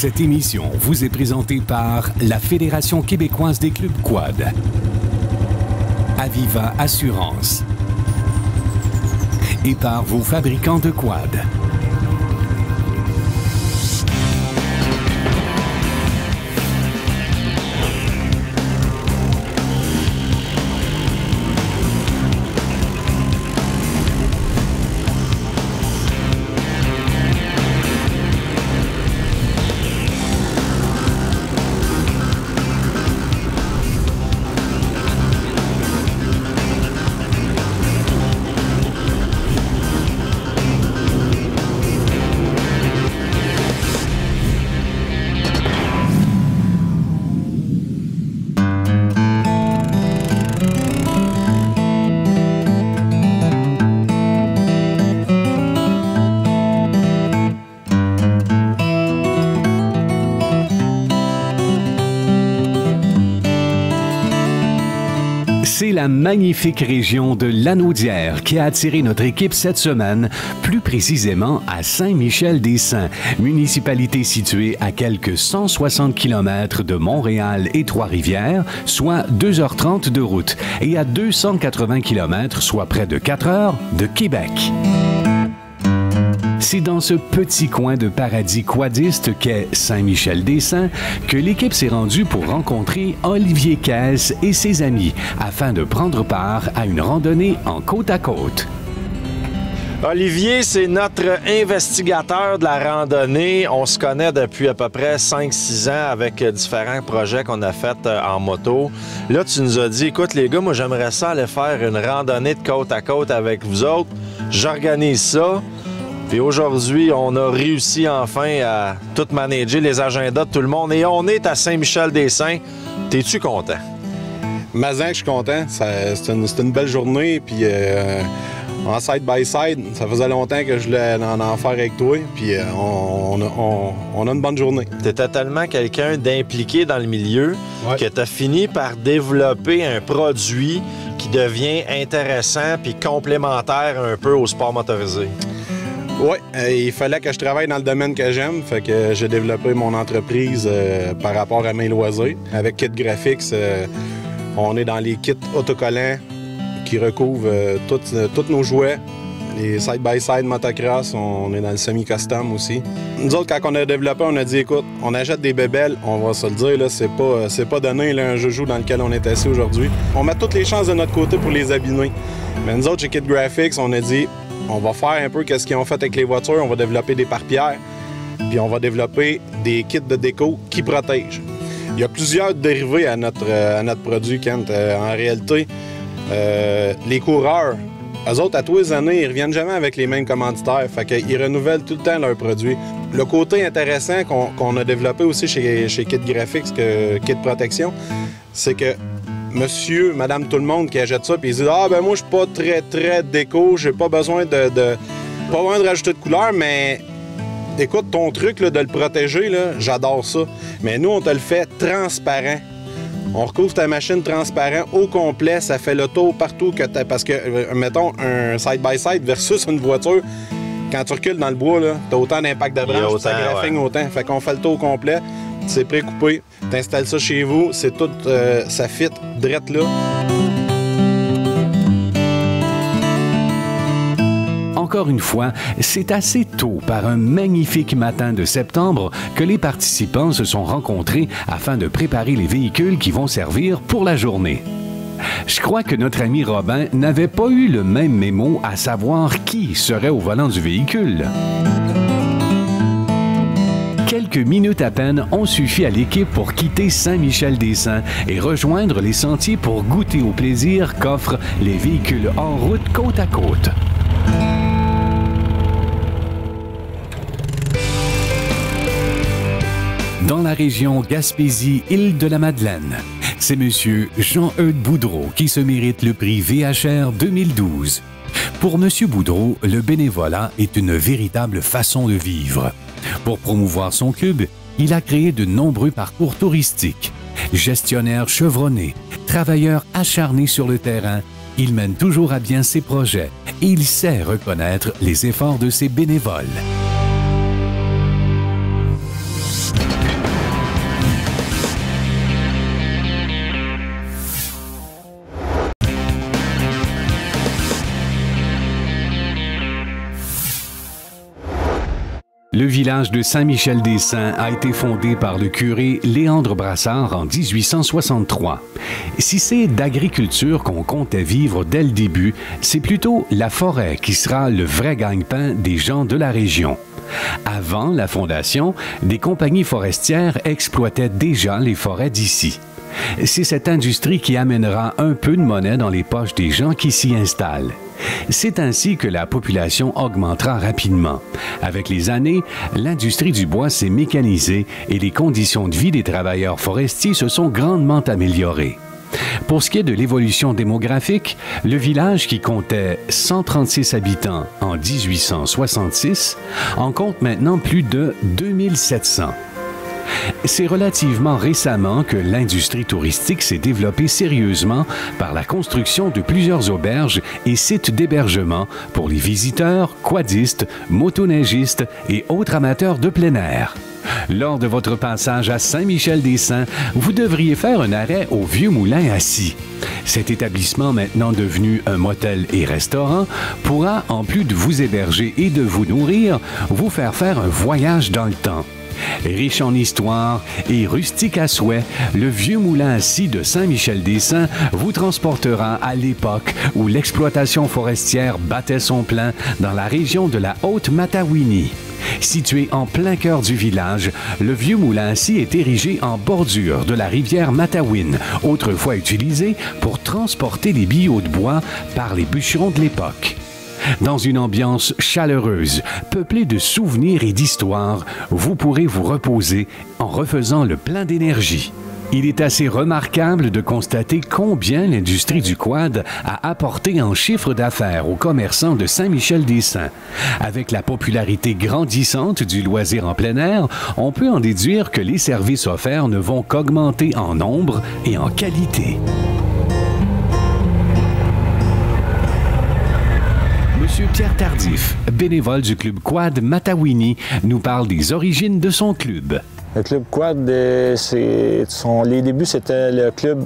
Cette émission vous est présentée par la Fédération québécoise des clubs quad, Aviva Assurance et par vos fabricants de quad. C'est la magnifique région de Lanaudière qui a attiré notre équipe cette semaine, plus précisément à Saint-Michel-des-Saints, municipalité située à quelques 160 km de Montréal et Trois-Rivières, soit 2h30 de route, et à 280 km, soit près de 4 heures, de Québec. C'est dans ce petit coin de paradis quadiste qu'est Saint-Michel-des-Saints que l'équipe s'est rendue pour rencontrer Olivier Caisse et ses amis afin de prendre part à une randonnée en côte à côte. Olivier, c'est notre investigateur de la randonnée. On se connaît depuis à peu près 5-6 ans avec différents projets qu'on a faits en moto. Là, tu nous as dit, écoute les gars, moi j'aimerais ça aller faire une randonnée de côte à côte avec vous autres. J'organise ça. Puis aujourd'hui, on a réussi enfin à tout manager les agendas de tout le monde. Et on est à Saint-Michel-des-Saints. T'es-tu content? Mazan, je suis content. C'est une belle journée. Puis en side-by-side, ça faisait longtemps que je voulais en faire avec toi. Puis on a une bonne journée. T'étais tellement quelqu'un d'impliqué dans le milieu que t'as fini par développer un produit qui devient intéressant puis complémentaire un peu au sport motorisé. Oui, il fallait que je travaille dans le domaine que j'aime, fait que j'ai développé mon entreprise par rapport à mes loisirs. Avec Kit Graphics, on est dans les kits autocollants qui recouvrent tous nos jouets. Les side-by-side motocross, on est dans le semi-custom aussi. Nous autres, quand on a développé, on a dit, écoute, on achète des bébelles, on va se le dire, là, c'est pas donné là, un joujou dans lequel on est assis aujourd'hui. On met toutes les chances de notre côté pour les abîmer. Mais nous autres, chez Kit Graphics, on a dit, on va faire un peu ce qu'ils ont fait avec les voitures. On va développer des pare-pierres, puis on va développer des kits de déco qui protègent. Il y a plusieurs dérivés à notre produit, Kent. En réalité, les coureurs, eux autres, à tous les années, ils reviennent jamais avec les mêmes commanditaires. Fait qu'ils renouvellent tout le temps leurs produits. Le côté intéressant qu'on a développé aussi chez Kit Graphics, Kit Protection, c'est que monsieur, madame, tout le monde qui achète ça, puis ils disent « Ah, ben moi, je suis pas très déco, j'ai pas besoin pas besoin de rajouter de couleur, mais écoute, ton truc là, de le protéger, là, j'adore ça. Mais nous, on te le fait transparent. On recouvre ta machine transparent au complet, ça fait le tour partout que t'as. Parce que, mettons, un side-by-side versus une voiture, quand tu recules dans le bois, t'as autant d'impact de branche, ça graphine autant. Fait qu'on fait le tour complet, c'est pré-coupé. T'installes ça chez vous, c'est tout, ça fit drette là. Encore une fois, c'est assez tôt, par un magnifique matin de septembre, que les participants se sont rencontrés afin de préparer les véhicules qui vont servir pour la journée. Je crois que notre ami Robin n'avait pas eu le même mémo à savoir qui serait au volant du véhicule. Quelques minutes à peine ont suffi à l'équipe pour quitter Saint-Michel-des-Saints et rejoindre les sentiers pour goûter au plaisir qu'offrent les véhicules en route côte à côte. Dans la région Gaspésie-Île-de-la-Madeleine, c'est M. Jean-Eudes Boudreau qui se mérite le prix VHR 2012. Pour M. Boudreau, le bénévolat est une véritable façon de vivre. Pour promouvoir son club, il a créé de nombreux parcours touristiques. Gestionnaire chevronné, travailleur acharné sur le terrain, il mène toujours à bien ses projets et il sait reconnaître les efforts de ses bénévoles. Le village de Saint-Michel-des-Saints a été fondé par le curé Léandre Brassard en 1863. Si c'est d'agriculture qu'on comptait vivre dès le début, c'est plutôt la forêt qui sera le vrai gagne-pain des gens de la région. Avant la fondation, des compagnies forestières exploitaient déjà les forêts d'ici. C'est cette industrie qui amènera un peu de monnaie dans les poches des gens qui s'y installent. C'est ainsi que la population augmentera rapidement. Avec les années, l'industrie du bois s'est mécanisée et les conditions de vie des travailleurs forestiers se sont grandement améliorées. Pour ce qui est de l'évolution démographique, le village qui comptait 136 habitants en 1866 en compte maintenant plus de 2700. C'est relativement récemment que l'industrie touristique s'est développée sérieusement par la construction de plusieurs auberges et sites d'hébergement pour les visiteurs, quadistes, motoneigistes et autres amateurs de plein air. Lors de votre passage à Saint-Michel-des-Saints, vous devriez faire un arrêt au Vieux Moulin à Scie. Cet établissement, maintenant devenu un motel et restaurant, pourra, en plus de vous héberger et de vous nourrir, vous faire faire un voyage dans le temps. Riche en histoire et rustique à souhait, le Vieux Moulin à Scie de Saint-Michel-des-Saints vous transportera à l'époque où l'exploitation forestière battait son plein dans la région de la Haute-Matawini. Situé en plein cœur du village, le Vieux Moulin à Scie est érigé en bordure de la rivière Matawin, autrefois utilisée pour transporter les billots de bois par les bûcherons de l'époque. Dans une ambiance chaleureuse, peuplée de souvenirs et d'histoires, vous pourrez vous reposer en refaisant le plein d'énergie. Il est assez remarquable de constater combien l'industrie du quad a apporté en chiffre d'affaires aux commerçants de Saint-Michel-des-Saints. Avec la popularité grandissante du loisir en plein air, on peut en déduire que les services offerts ne vont qu'augmenter en nombre et en qualité. Monsieur Pierre Tardif, bénévole du club quad Matawini, nous parle des origines de son club. Le club quad, les débuts, c'était le club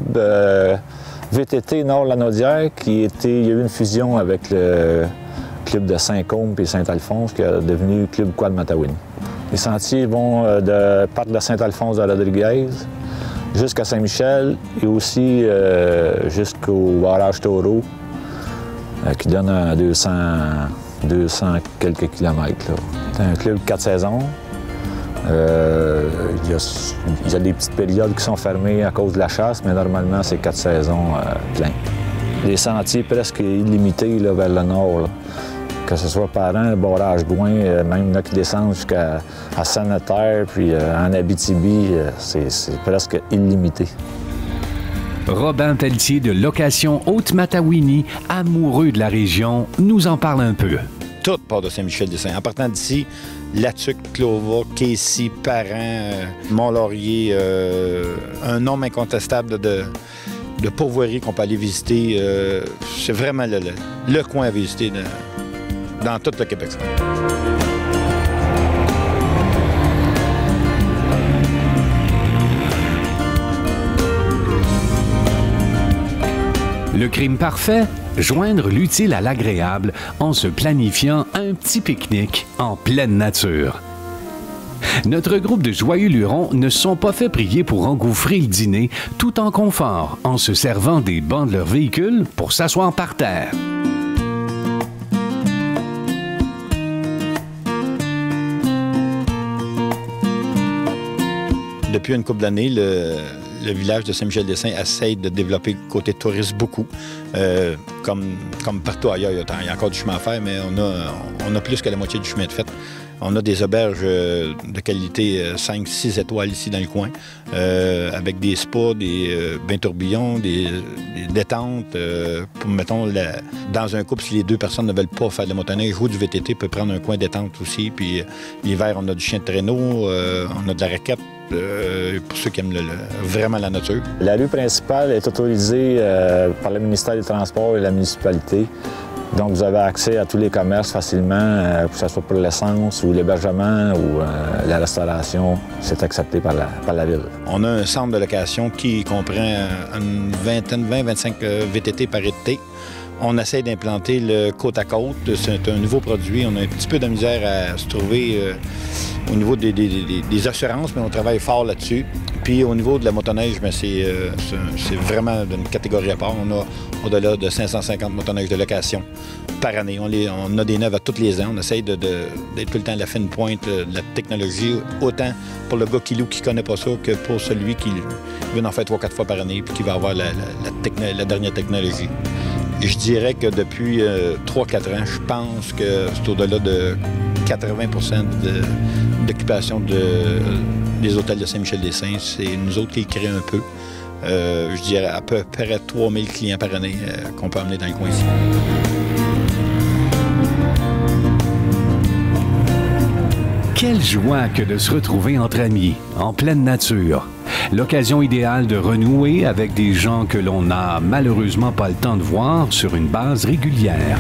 VTT Nord-Lanaudière il y a eu une fusion avec le club de Saint-Côme et Saint-Alphonse qui est devenu le club quad Matawini. Les sentiers vont partent de Saint-Alphonse de Rodriguez jusqu'à Saint-Michel et aussi jusqu'au barrage Taureau qui donne 200 quelques kilomètres. C'est un club 4 saisons. Il y a des petites périodes qui sont fermées à cause de la chasse, mais normalement, c'est 4 saisons pleines. Les sentiers presque illimités là, vers le nord, là. Que ce soit par an, le barrage Gouin, même là qui descendent jusqu'à Saint-Notaire, puis en Abitibi, c'est presque illimité. Robin Pelletier de Location Haute-Matawini, amoureux de la région, nous en parle un peu. Tout part de Saint-Michel-des-Saints. En partant d'ici, Latuc, Clova, Casey, Parent, Mont-Laurier, un nombre incontestable de pourvoiries qu'on peut aller visiter. C'est vraiment le coin à visiter dans tout le Québec. Le crime parfait, joindre l'utile à l'agréable en se planifiant un petit pique-nique en pleine nature. Notre groupe de joyeux lurons ne se sont pas fait prier pour engouffrer le dîner tout en confort en se servant des bancs de leur véhicule pour s'asseoir par terre. Depuis une couple d'années, le village de Saint-Michel-des-Saints essaye de développer le côté touriste beaucoup. Comme partout ailleurs, il y a encore du chemin à faire, mais on a plus que la moitié du chemin de fait. On a des auberges de qualité 5-6 étoiles ici dans le coin, avec des spas, des bains tourbillons, des détentes. Mettons, dans un couple, si les deux personnes ne veulent pas faire de la motoneige ou du VTT, peut prendre un coin détente aussi. Puis l'hiver, on a du chien de traîneau, on a de la raquette. Pour ceux qui aiment vraiment la nature. La rue principale est autorisée par le ministère des Transports et la municipalité. Donc, vous avez accès à tous les commerces facilement, que ce soit pour l'essence ou l'hébergement ou la restauration. C'est accepté par la ville. On a un centre de location qui comprend une vingtaine, 20-25 VTT par été. On essaie d'implanter le côte à côte. C'est un nouveau produit. On a un petit peu de misère à se trouver au niveau des assurances, mais on travaille fort là-dessus. Puis au niveau de la motoneige, c'est vraiment d'une catégorie à part. On a au-delà de 550 motoneiges de location par année. On a des neuves à tous les ans. On essaye d'être tout le temps à la fine pointe de la technologie, autant pour le gars qui loue qui ne connaît pas ça que pour celui qui veut en faire 3-4 fois par année puis qui va avoir la dernière technologie. Et je dirais que depuis 3-4 ans, je pense que c'est au-delà de 80 d'occupation des hôtels de Saint-Michel-des-Saints. C'est nous autres qui les créons un peu. Je dirais à peu près 3000 clients par année qu'on peut emmener dans le coin ici. Quelle joie que de se retrouver entre amis, en pleine nature. L'occasion idéale de renouer avec des gens que l'on n'a malheureusement pas le temps de voir sur une base régulière.